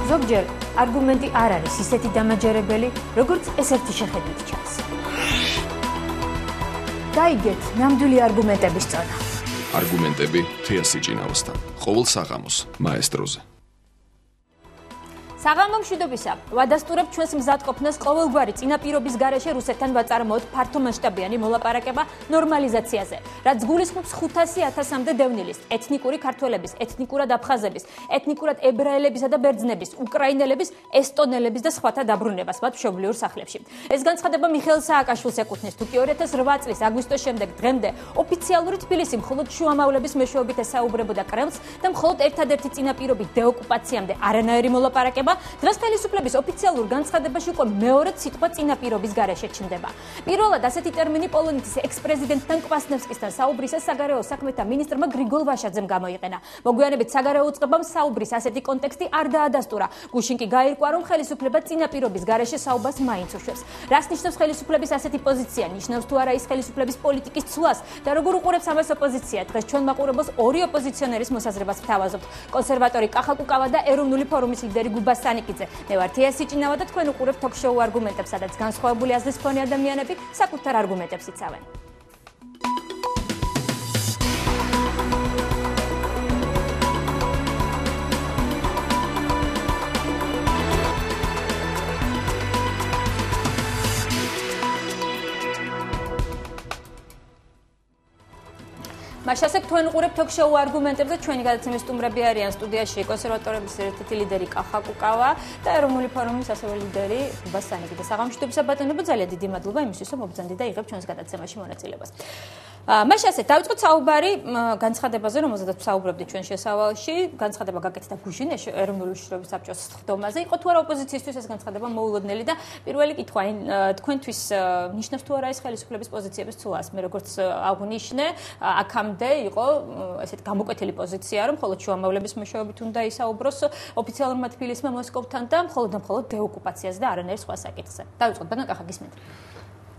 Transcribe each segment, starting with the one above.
ზოგჯერ არგუმენტი არ არის ისეთი დამაჯერებელი, როგორც ეს ერთი შეხედვით ჩანს. გაიგეთ ნამდვილი არგუმენტების წონა. არგუმენტები თეა სიჭინაოსთან. ყოველ საღამოს მაესტროზე. საღამო მშვიდობისა, ვადასტურებ ჩვენს მზადყოფნას ყოველგვარი წინაპირობის გარეშე რუსეთთან ვაწარმოოთ ფართომასშტაბიანი მოლაპარაკება ნორმალიზაციაზე, რაც გულისხმობს 500.000-მდე დევნილის, ეთნიკური ქართველების, ეთნიკურად აფხაზების, ეთნიკურად ებრაელებისა და ბერძნების, უკრაინელების, ესტონელების და სხვათა დაბრუნებას მათ მშობლიურ სახლებში. ეს განცხადება მიხეილ სააკაშვილს ეკუთვნის, თუკი 2008 წლის აგვისტოს შემდეგ დღემდე ოფიციალური თბილისი მხოლოდ შუამავლების მეშვეობით ესაუბრებოდა კრემლს და მხოლოდ ერთადერთი წინაპირობით დეოკუპაციამდე არანაირი მოლაპარაკება დღეს ხელისუფლების ოფიციალურ განცხადებაში უკვე მეორედ სიტყვა წინაპირობის გარეშე ჩნდება. პირველად ასეთი ტერმინი პოლონეთის ექს-პრეზიდენტთან კვასნევსკისთან საუბრისას საგარეო საქმეთა მინისტრმა გრიგოლ ვაშაძემ გამოიყენა. მოგვიანებით საგარეო უწყებამ საუბრის ასეთი კონტექსტი არ დაადასტურა. გუშინ კი გაირკვა, რომ ხელისუფლება წინაპირობის გარეშე საუბარს მაინც უშვებს. რას ნიშნავს ხელისუფლების ასეთი პოზიცია? ნიშნავს თუ არა ის ხელისუფლების პოლიტიკის ცვლას და როგორ უყურებს ამას ოპოზიცია? დღეს ჩვენ მაყურებელს ორი ოპოზიციონერის მოსაზრებას ვთავაზობთ. კონსერვატორი კახა კუკავა და ეროვნული ფორუმის ლიდერი გუბა სანიკიძე. მე ვარ თეა სიჭინავა და თქვენ უყურებთ თოქ-შოუ არგუმენტებს, სადაც განსხვავებული აზრის მქონე ადამიანები საკუთარ არგუმენტებს იცავენ. მაშასე თქვენ უყურებთ თოქ-შოუ არგუმენტებს და ჩვენი გადაცემის სტუმრები არიან სტუდიაში კონსერვატორების ერთ-ერთი ლიდერი კახა კუკავა და ეროვნული ფორუმის ასევე ლიდერი გუბა სანიკიძე. საღამოშტობისა ბატონებო, ძალიან დიდი მადლობა იმისთვის, რომ მობრძანდი და იღებ ჩვენს გადაცემაში მონაწილეობას. მაშასე დავიწყოთ საუბარი განცხადებაზე, რომელზედაც ვსაუბრობდით ჩვენ შესავალში. განცხადება გაკეთდა გუშინ ეროვნული უშიშროების საბჭოს სხდომაზე. იყო თუ არა ოპოზიციისთვის ეს განცხადება მოულოდნელი და პირველი კითხვა, თქვენთვის ნიშნავს თუ არა ეს ხელისუფლების პოზიციების ცვლას? მე როგორც აღნიშნე, აქამდე იყო ესეთ გამოკვეთილი პოზიცია, რომ მხოლოდ შუამავლების მეშვეობით უნდა ისაუბროს ოფიციალურმა თბილისმა მოსკოვთან და მხოლოდ დეოკუპაციაზე და არანაირ სხვა საკითხზე. დავიწყოთ ბატონ კახა, გისმენთ.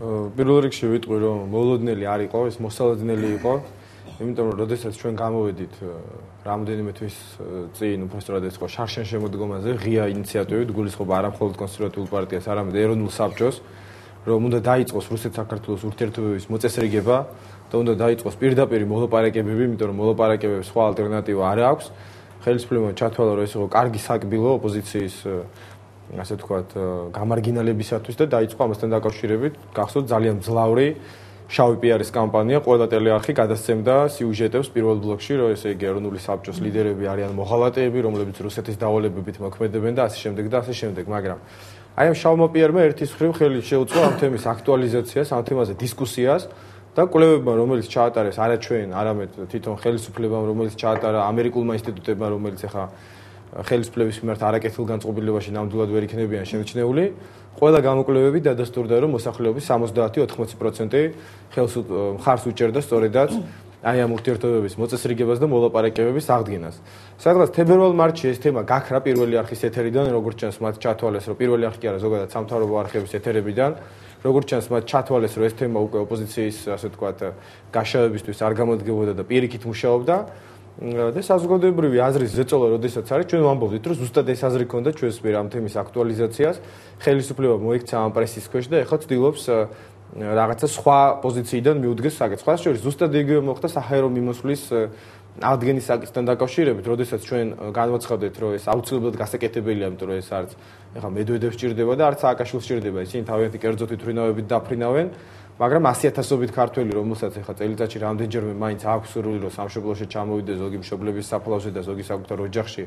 პირველ რიგში ვიტყვი, რომ მოულოდნელი არ იყო, ეს მოსალოდნელი იყო, იმიტომ რომ როდესაც ჩვენ გამოვედით რამოდენიმე თვის წინ, უბრალოდ ეს იყო შარშან შემოდგომაზე, ღია ინიციატივით, გულისხმობა არა მხოლოდ კონსერვატიულ პარტიას, არამედ ეროვნულ საბჭოს, რომ უნდა დაიწყოს რუსეთ-საქართველოს ურთიერთობების მოწესრიგება და უნდა დაიწყოს პირდაპირი მოლაპარაკებები, იმიტომ რომ მოლაპარაკებების სხვა ალტერნატივა არ აქვს. ხელისუფლებამ ჩათვალა, რომ ეს იყო კარგი საკბილო ოპოზიციის ასე ვთქვათ, გამარგინალებისათვის და დაიწყო ამასთან დაკავშირებით, გახსოვთ ძალიან მძლავრი შავი პიარის კამპანია, ყველა ტელეარხი გადასცემდა სიუჟეტებს პირველ ბლოკში, რომ ესე იგი ეროვნული საბჭოს ლიდერები არიან მოღალატეები, რომლებიც რუსეთის დავალებებით მოქმედებენ და ასე შემდეგ და ასე შემდეგ, მაგრამ აი ამ შავმა პიარმა ერთის მხრივ ხელი შეუწყო ამ თემის აქტუალიზაციას, ამ თემაზე დისკუსიას და კვლევებმა, რომელიც ჩაატარეს არა ჩვენ, არამედ თვითონ ხელისუფლებამ, რომელიც ჩაატარა ამერიკულმა ინსტიტუტებმა, რომელიც ახლა ხელისუფლების მიმართ არაკეთილ განწყობილებაში ნამდვილად ვერ იქნებიან შემჩნეული, ყველა გამოკვლევები დადასტურდა, რომ მოსახლეობის 70-80% მხარს უჭერდა სწორედაც აი ამ ურთიერთობების მოწესრიგებას და მოლაპარაკებების აღდგენას. სადღაც თებერვალ-მარტში ეს თემა გაქრა პირველი არხის ეთერიდან, როგორც ჩანს, მათ ჩათვალეს, რომ პირველი არხი არა, ზოგადად სამთავრობო არხების ეთერებიდან, როგორც ჩანს, მათ ჩათვალეს, რომ ეს თემა უკვე ოპოზიციის, ასე ვთქვათ, გაშავებისთვის არ გამოდგებოდა და პირიქით მუშაობდა. და საზოგადოებრივი აზრის ზეწოლა, როდესაც არის, ჩვენ ვამბობდით, რომ ზუსტად ეს აზრი ქონდა ჩვენს მიერ ამ თემის აქტუალიზაციას. ხელისუფლება მოიქცა ამ პრესის ქვეშ და ეხლა ცდილობს რაღაცა სხვა პოზიციიდან მიუდგეს საკითხს. სხვა შორის ზუსტად იგივე მოხდა საჰაერო მიმოსვლის აღდგენის საკითხთან დაკავშირებით, როდესაც ჩვენ განვაცხადეთ, რომ ეს აუცილებლად გასაკეთებელია, იმიტომ რომ ეს არც ეხლა მედვედევს სჭირდება და არც სააკაშვილს სჭირდება, ისინი თავიანთი კერძო თვითმფრინავებით დაფრინავენ. მაგრამ 100.000-ობით ქართველი, რომელსაც ეხლა წელიწადში რამდენჯერმე მაინც აქვს სურვილი, რომ სამშობლოში ჩამოვიდეს, ზოგი მშობლების საფლავზე და ზოგი საკუთარ ოჯახში,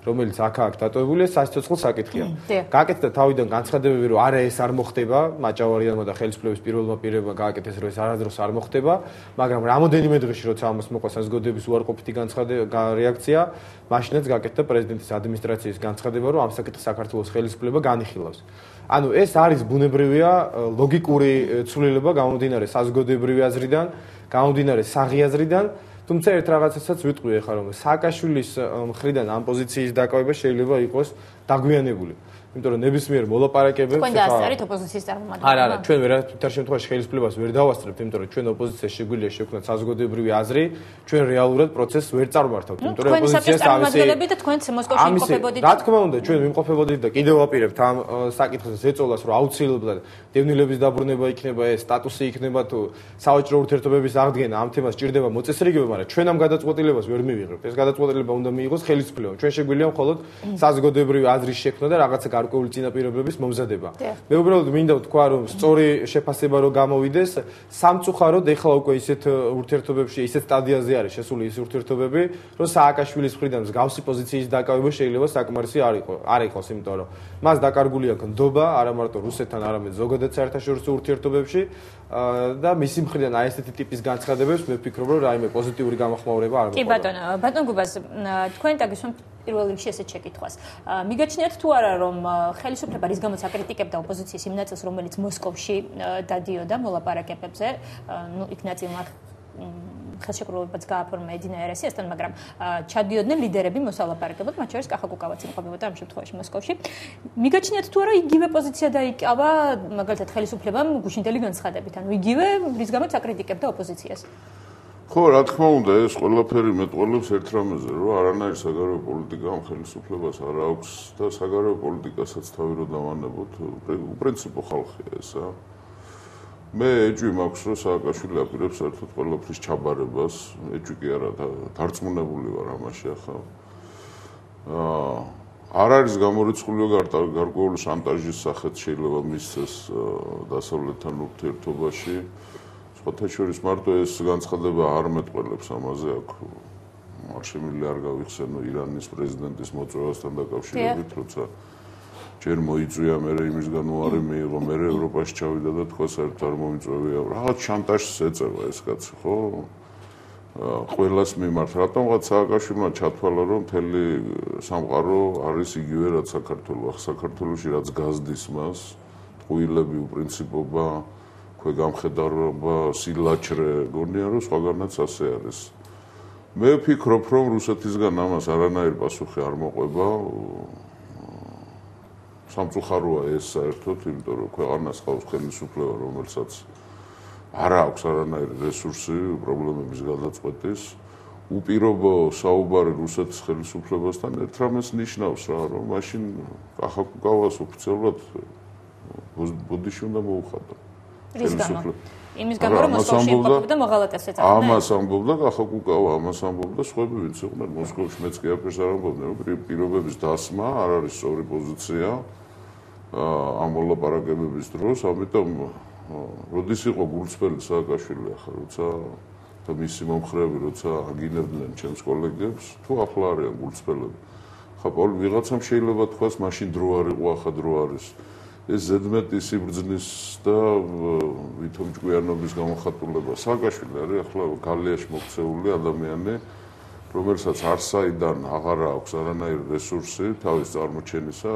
რომელიც აქ დატოვებულია, სასიცოცხლო საკითხია. გააკეთდა თავიდან განცხადებები, რომ არა ეს არ მოხდება, მაჭავარიანმა და ხელისუფლების პირველმა პირებმა გააკეთეს, რომ ეს არადროს არ მოხდება, მაგრამ რამოდენიმე დღეში, როცა ამას მოყვა საზოგადოების უარყოფითი რეაქცია, მაშინაც გააკეთდა პრეზიდენტის ადმინისტრაციის განცხადება, რომ ამ საკითხს საქართველოს ხელისუფლება განიხილავს. ანუ ეს არის ბუნებრივია ლოგიკური ცვლილება გამომდინარე საზოგადოებრივი აზრიდან, გამომდინარე საღი აზრიდან, თუმცა ერთ რაღაცასაც ვიტყვი ახლა, რომ სააკაშვილის მხრიდან ამ პოზიციის დაკავება შეიძლება იყოს დაგვიანებული. იმიტომ რომ ნებისმიერ მოლაპარაკებებს თქვენ დაასწარით ოპოზიციის წარმომადგენლები. არა, ჩვენ ვერაფერ შემთხვევაში ხელისუფლებას ვერ დავასწრებთ, იმიტომ რომ ჩვენ ოპოზიციაში შეგვიძლია შევქმნათ საზოგადოებრივი აზრი, ჩვენ რეალურად პროცესს ვერ წარმართავთ, იმიტომ რომ ოპოზიციას წარმომადგენლები და თქვენც მოსკოვში იმყოფებოდით. რა თქმა უნდა, ჩვენ ვიმყოფებოდით და კიდევ ვაპირებთ ამ საკითხზე ზეწოლას, რომ აუცილებლად დევნილების დაბრუნება იქნება, ეს სტატუსი იქნება თუ სავაჭრო ურთიერთობების აღდგენა ამ თემას ჭირდება მოწესრიგება, მაგრამ ჩვენ ამ გადაწყვეტილებას ვერ მივიღებთ. ეს გადაწყვეტილება უნდა მიიღოს ხელისუფლებამ. ჩვენ შეგვიძლია მხოლოდ საზოგადოებრივი აზრის შექმნა და რაღაცა გარკვეული წინაპირობების მომზადება. მე უბრალოდ მინდა ვთქვა, რომ სწორი შეფასება რო გამოვიდეს, სამწუხაროდ ეხლა უკვე ისეთ ურთიერთობებში, ისეთ სტადიაზე არის შესული ის ურთიერთობები, რომ სააკაშვილის მხრიდან მსგავსი პოზიციის დაკავება შეიძლება საკმარისი არ იყოს, იმიტომ რომ მას დაკარგული აქვს ნდობა, არა მარტო რუსეთთან, არამედ ზოგადად საერთაშორისო ურთიერთობებში და მისი მხრიდან აი ესეთი ტიპის განცხადებებს მე ვფიქრობ, რომ რაიმე პოზიტიური გამოხმაურება არ მოხდა. კი ბატონ გუბას, თქვენ დაგისვამთ პირველ რიგში ესეთ შეკითხვას. მიგაჩნიათ თუ არა, რომ ხელისუფლება რის გამოც აკრიტიკებდა ოპოზიციის იმ ნაწილს, რომელიც მოსკოვში დადიოდა მოლაპარაკებებზე, ну იქ ნაწილმა ხელშეკრულებაც გააფორმა ედინა ერესიასთან, მაგრამ ჩადიოდნენ ლიდერები მოსალაპარაკებლად, მათ შორის კახაკუკავაც იმყოფებოდა ამ შემთხვევაში მოსკოვში. მიგაჩნიათ თუ არა იგივე პოზიცია დაიკავა მაგალითად ხელისუფლებამ გუშინდელი განცხადებით, ანუ იგივე რის გამოც აკრიტიკებდა ოპოზიციას. ხო, რა თქმა უნდა, ეს ყველაფერი მეტყველებს ერთ რამეზე, რომ არანაირი საგარეო პოლიტიკა ამ ხელისუფლებას არ აქვს და საგარეო პოლიტიკასაც თავი რო დავანებოთ, უპრინციპო ხალხია ესა. მე ეჭვი მაქვს, რომ სააკაშვილი აპირებს საერთოდ ყველაფრის ჩაბარებას, ეჭვი კი არა, დარწმუნებული ვარ ამაში ახლა. არ არის გამორიცხული გარკვეული შანტაჟის სახით შეიძლება მისცეს დასავლეთთან ურთიერთობაში. სხვათა შორის მარტო ეს განცხადება არ მეტყველებს ამაზე, აქ არ შემიძლია არ გავიხსენო ირანის პრეზიდენტის მოწვევასთან დაკავშირებით, როცა ჯერ მოიწვია, მერე იმისგან უარი მიიღო, მერე ევროპაში ჩავიდა და თქვა საერთოდ არ მომიწვევია. რაღაც შანტაჟს ეწევა ეს კაცი, ხო? ყველას მიმართ. რატომღაც სააკაშვილმა ჩათვალა, რომ მთელი სამყარო არის იგივე, რაც საქართველო. ახლა საქართველოში რაც გაზდის მას, ტყუილები, უპრინციპობა, ქვეგამხედარობა, სილაჩრე, გონია რომ სხვაგანაც ასე არის. მე ვფიქრობ, რომ რუსეთისგან ამას არანაირი პასუხი არ მოყვება. სამწუხაროა ეს საერთოდ, იმიტომ რომ ქვეყანას ყავს ხელისუფლება, რომელსაც არ აქვს არანაირი რესურსი პრობლემების გადაწყვეტის. უპირობო საუბარი რუსეთის ხელისუფლებასთან ერთ რამეს ნიშნავს რა, რომ მაშინ კახაკუკავას ოფიციალურად ბოდიში უნდა მოუხადო. რის გამო? იმის გამო, რომ მოსკოვში იმყოფებოდა მოღალატეს ეწევდნენ. ამას ამბობდა კახაკუკავა, ამას ამბობდა სხვები, ვინც იყვნენ მოსკოვში, მეც კი აფერს არ ამბობდნენ, რომ პირობების დასმა არ არის სწორი პოზიცია ამ მოლაპარაკებების დროს, ამიტომ როდის იყო გულწრფელი სააკაშვილი ახლა, როცა და მისი მომხრეები, როცა აგინებდნენ ჩემს კოლეგებს, თუ ახლა არიან გულწრფელები. ხა ვიღაცამ შეიძლება თქვას, მაშინ დრო არ იყო, ახლა დრო არის. ეს ზედმეტი სიბრძნის და ვითომ ჭკვიანობის გამოხატულება. სააკაშვილი არის ახლა გალიაში მოქცეული ადამიანი, რომელსაც არსაიდან აღარ აქვს არანაირი რესურსი თავის წარმოჩენისა.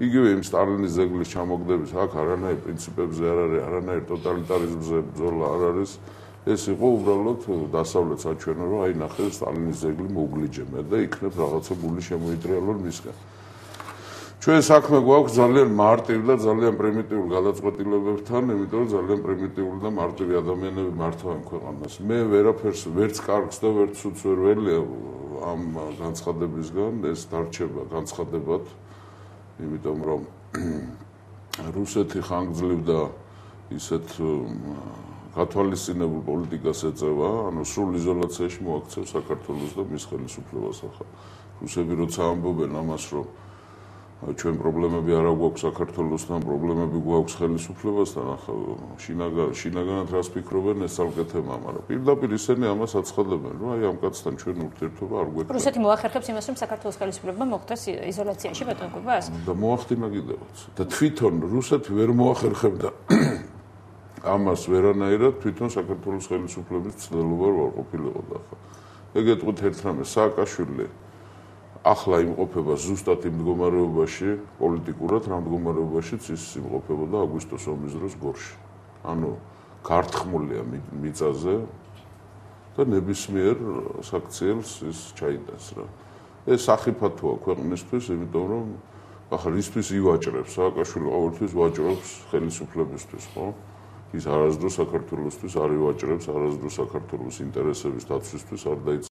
იგივე იმ სტალინის ზეგლის ჩამოგდების აქ არანაირ პრინციპებზე არ არის, არანაირ ტოტალიტარიზმზე ბრძოლა არ არის. ეს იყო უბრალოდ დასავლეთს აჩვენა, რომ აი ნახე სტალინის ზეგლი მოუგლიჯებია და იქნებ რაღაცა გული შემოიტრიალონ მისგან. ჩვენ საქმე გვაქვს ძალიან მარტივ და ძალიან პრიმიტიულ გადაწყვეტილებებთან, იმიტომ რომ ძალიან პრიმიტიული და მარტივი ადამიანები მართავენ ქვეყანას. მე ვერაფერს ვერც კარგს და ვერც უცს ვერ ველია ამ განცხადებისგან, ეს დარჩება განცხადებად, იმიტომ რომ რუსეთი ხანგრძლივ და ისეთ გათვალისწინებულ პოლიტიკას ეწევა, ანუ სრულ იზოლაციაში მოაქცევს საქართველოს და მის ხელისუფლებას ახლა. რუსები როცა ამბობენ ამას, რომ ჩვენ პრობლემები არ გვაქვს საქართველოსთან, პრობლემები გვაქვს ხელისუფლებასთან, ახლა შინაგანად რას ფიქრობენ, ეს ცალკე თემაა, მაგრამ პირდაპირ ისინი ამას აცხადებენ, რომ აი ამ კაცთან ჩვენ ურთიერთობა არ გვექნება. რუსეთი მოახერხებს იმას, რომ საქართველოს ხელისუფლება მოხვდეს იზოლაციაში ბატონ გუბას? და მოახდინა კიდევაც. და თვითონ რუსეთი ვერ მოახერხებდა ამას ვერანაირად, თვითონ საქართველოს ხელისუფლების ცდელობა არ ყოფილიყო და ახლა. ეგეთყვით ერთ რამეს, სააკაშვილი ახლა იმყოფება ზუსტად იმ მდგომარეობაში, პოლიტიკურად რა მდგომარეობაშიც ის იმყოფებოდა აგვისტოს ომის დროს გორში. ანუ გარტყმულია მიწაზე და ნებისმიერ საქციელს ის ჩაიდას რა. ეს სახიფათოა ქვეყნისთვის, იმიტომ რომ ახლა ისთვის ივაჭრებს, სააკაშვილი ყოველთვის ვაჭრობს ხელისუფლებისთვის, ხო? ის არასდროს საქართველოსთვის არ ივაჭრებს, არასდროს საქართველოს ინტერესების დაცვისთვის არ დაიწყებს